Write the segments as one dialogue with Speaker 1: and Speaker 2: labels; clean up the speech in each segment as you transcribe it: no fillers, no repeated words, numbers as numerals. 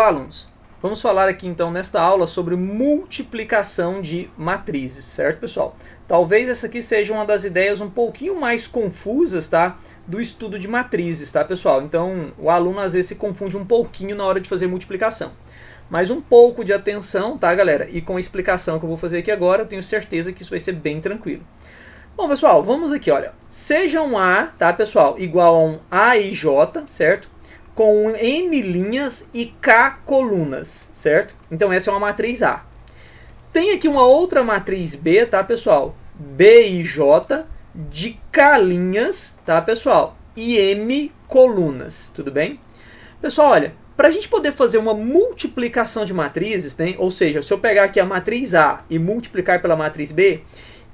Speaker 1: alunos? Vamos falar aqui então nesta aula sobre multiplicação de matrizes, certo, pessoal? Talvez essa aqui seja uma das ideias um pouquinho mais confusas, tá, do estudo de matrizes, tá, pessoal? Então, o aluno às vezes se confunde um pouquinho na hora de fazer multiplicação. Mas um pouco de atenção, tá, galera? E com a explicação que eu vou fazer aqui agora, eu tenho certeza que isso vai ser bem tranquilo. Bom, pessoal, vamos aqui, olha. Seja um A, tá, pessoal, igual a um AIJ, certo? Com N linhas e K colunas, certo? Então essa é uma matriz A. Tem aqui uma outra matriz B, tá, pessoal? BIJ de K linhas, tá, pessoal? E M colunas, tudo bem? Pessoal, olha, para a gente poder fazer uma multiplicação de matrizes, né? Ou seja, se eu pegar aqui a matriz A e multiplicar pela matriz B,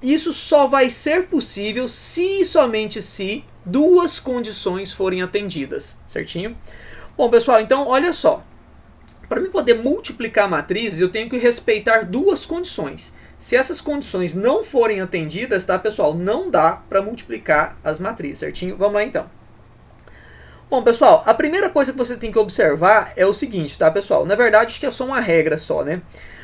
Speaker 1: isso só vai ser possível se e somente se duas condições forem atendidas, certinho? Bom, pessoal, então olha só. Para mim poder multiplicar matrizes, eu tenho que respeitar duas condições. Se essas condições não forem atendidas, tá, pessoal, não dá para multiplicar as matrizes, certinho? Vamos lá, então. Bom, pessoal, a primeira coisa que você tem que observar é o seguinte, tá, pessoal? Na verdade, acho que é só uma regra só, né?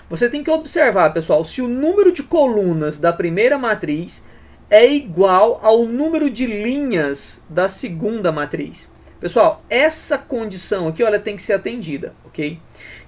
Speaker 1: Você tem que observar, pessoal, se o número de colunas da primeira matriz é igual ao número de linhas da segunda matriz. Pessoal, essa condição aqui, olha, tem que ser atendida, ok?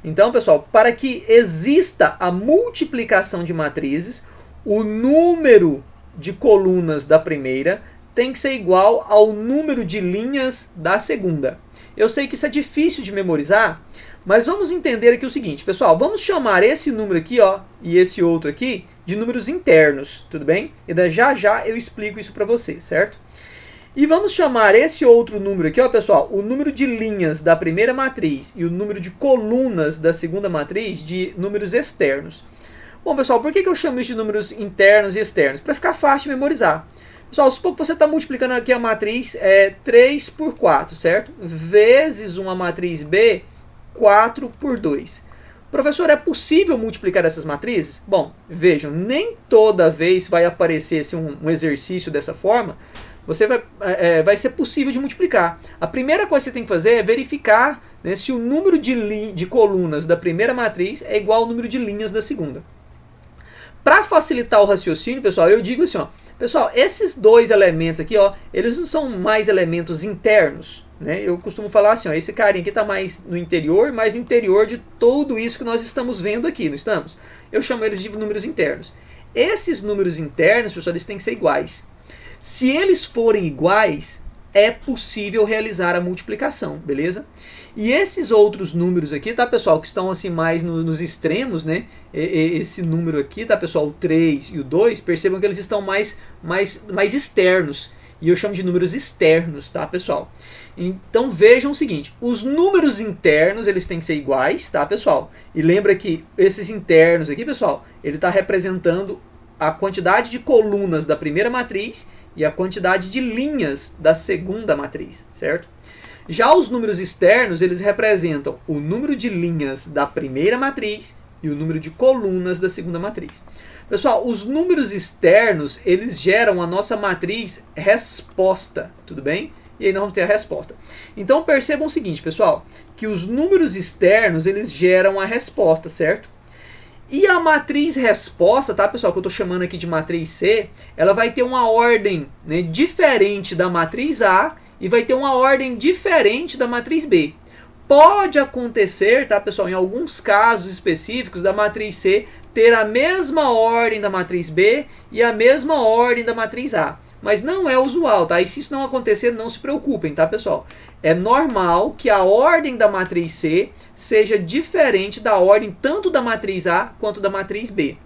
Speaker 1: Então, pessoal, para que exista a multiplicação de matrizes, o número de colunas da primeira tem que ser igual ao número de linhas da segunda. Eu sei que isso é difícil de memorizar, mas vamos entender aqui o seguinte, pessoal, vamos chamar esse número aqui, ó, e esse outro aqui, de números internos, tudo bem? E já já eu explico isso para você, certo? E vamos chamar esse outro número aqui, ó, pessoal, o número de linhas da primeira matriz e o número de colunas da segunda matriz de números externos. Bom, pessoal, por que eu chamo isso de números internos e externos? Para ficar fácil de memorizar. Pessoal, supor que você está multiplicando aqui a matriz 3 por 4, certo? Vezes uma matriz B, 4 por 2. Professor, é possível multiplicar essas matrizes? Bom, vejam, nem toda vez vai aparecer assim, um exercício dessa forma, vai ser possível de multiplicar. A primeira coisa que você tem que fazer é verificar, né, se o número de colunas da primeira matriz é igual ao número de linhas da segunda. Para facilitar o raciocínio, pessoal, eu digo assim, ó, pessoal, esses dois elementos aqui, ó, eles não são mais elementos internos, né? Eu costumo falar assim, ó, esse carinha aqui está mais no interior, mais no interior de tudo isso que nós estamos vendo aqui, não estamos? Eu chamo eles de números internos. Esses números internos, pessoal, eles têm que ser iguais. Se eles forem iguais, é possível realizar a multiplicação, beleza? E esses outros números aqui, tá, pessoal, que estão assim mais nos extremos, né? Esse número aqui, tá, pessoal, o 3 e o 2, percebam que eles estão mais externos. E eu chamo de números externos, tá, pessoal? Então vejam o seguinte, os números internos, eles têm que ser iguais, tá, pessoal? E lembra que esses internos aqui, pessoal, ele está representando a quantidade de colunas da primeira matriz e a quantidade de linhas da segunda matriz, certo? Já os números externos, eles representam o número de linhas da primeira matriz e o número de colunas da segunda matriz. Pessoal, os números externos, eles geram a nossa matriz resposta, tudo bem? E aí nós vamos ter a resposta. Então percebam o seguinte, pessoal, que os números externos, eles geram a resposta, certo? E a matriz resposta, tá, pessoal, que eu estou chamando aqui de matriz C, ela vai ter uma ordem, né, diferente da matriz A e vai ter uma ordem diferente da matriz B. Pode acontecer, tá, pessoal, em alguns casos específicos da matriz C ter a mesma ordem da matriz B e a mesma ordem da matriz A. Mas não é usual, tá? E se isso não acontecer, não se preocupem, tá, pessoal? É normal que a ordem da matriz C seja diferente da ordem tanto da matriz A quanto da matriz B.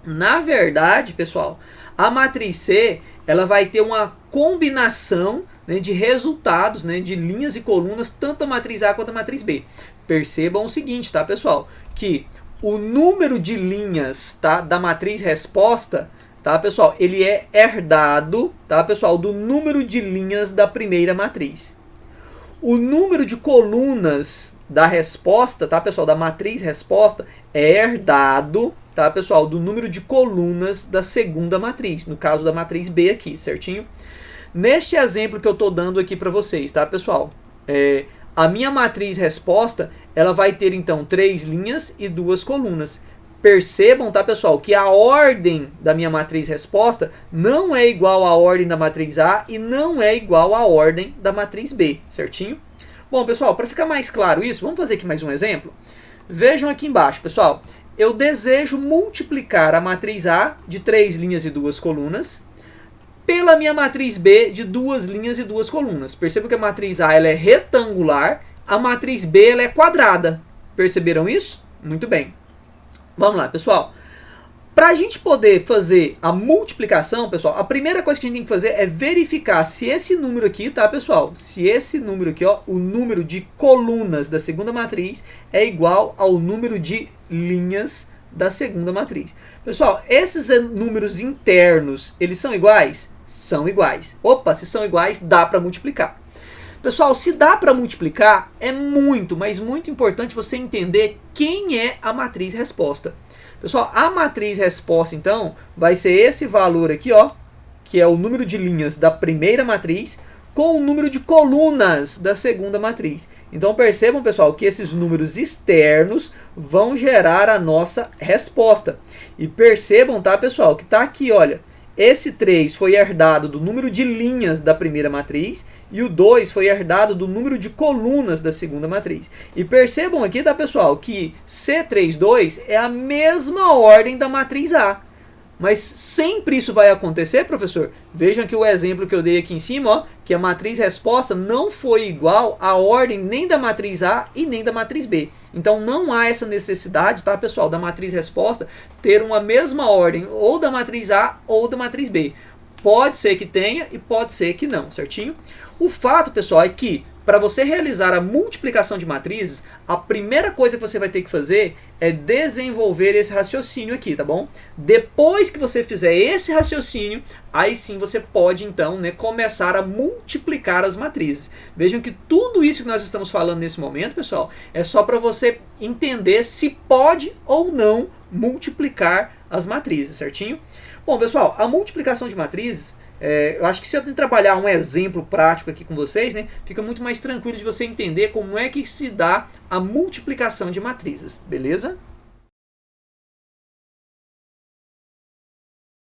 Speaker 1: Na verdade, pessoal, a matriz C ela vai ter uma combinação, né, de resultados, né, de linhas e colunas, tanto da matriz A quanto da matriz B. Percebam o seguinte, tá, pessoal? Que o número de linhas, tá, da matriz resposta, tá, pessoal, ele é herdado, tá, pessoal, do número de linhas da primeira matriz. O número de colunas da resposta, tá, pessoal, da matriz resposta, é herdado, tá, pessoal, do número de colunas da segunda matriz, no caso da matriz B aqui, certinho? Neste exemplo que eu estou dando aqui para vocês, tá, pessoal? A minha matriz resposta, ela vai ter então 3 linhas e 2 colunas. Percebam, tá, pessoal, que a ordem da minha matriz resposta não é igual à ordem da matriz A e não é igual à ordem da matriz B, certinho? Bom, pessoal, para ficar mais claro isso, vamos fazer aqui mais um exemplo? Vejam aqui embaixo, pessoal. Eu desejo multiplicar a matriz A de 3 linhas e 2 colunas pela minha matriz B de 2 linhas e 2 colunas. Percebam que a matriz A ela é retangular, a matriz B ela é quadrada. Perceberam isso? Muito bem. Vamos lá, pessoal. Para a gente poder fazer a multiplicação, pessoal, a primeira coisa que a gente tem que fazer é verificar se esse número aqui, tá, pessoal? Se esse número aqui, ó, o número de colunas da segunda matriz é igual ao número de linhas da segunda matriz. Pessoal, esses números internos, eles são iguais? São iguais. Opa, se são iguais, dá para multiplicar. Pessoal, se dá para multiplicar, é muito, mas muito importante você entender quem é a matriz resposta. Pessoal, a matriz resposta, então, vai ser esse valor aqui, ó, que é o número de linhas da primeira matriz com o número de colunas da segunda matriz. Então, percebam, pessoal, que esses números externos vão gerar a nossa resposta. E percebam, tá, pessoal, que tá aqui, olha, esse 3 foi herdado do número de linhas da primeira matriz e o 2 foi herdado do número de colunas da segunda matriz. E percebam aqui, tá, pessoal, que C32 é a mesma ordem da matriz A. Mas sempre isso vai acontecer, professor? Vejam que o exemplo que eu dei aqui em cima, ó, que a matriz resposta não foi igual à ordem nem da matriz A e nem da matriz B. Então não há essa necessidade, tá, pessoal, da matriz resposta ter uma mesma ordem ou da matriz A ou da matriz B. Pode ser que tenha e pode ser que não, certinho? O fato, pessoal, é que para você realizar a multiplicação de matrizes, a primeira coisa que você vai ter que fazer é desenvolver esse raciocínio aqui, tá bom? Depois que você fizer esse raciocínio, aí sim você pode, então, né, começar a multiplicar as matrizes. Vejam que tudo isso que nós estamos falando nesse momento, pessoal, é só para você entender se pode ou não multiplicar as matrizes, certinho? Bom, pessoal, a multiplicação de matrizes, eu acho que se eu tentar trabalhar um exemplo prático aqui com vocês, né, fica muito mais tranquilo de você entender como é que se dá a multiplicação de matrizes, beleza?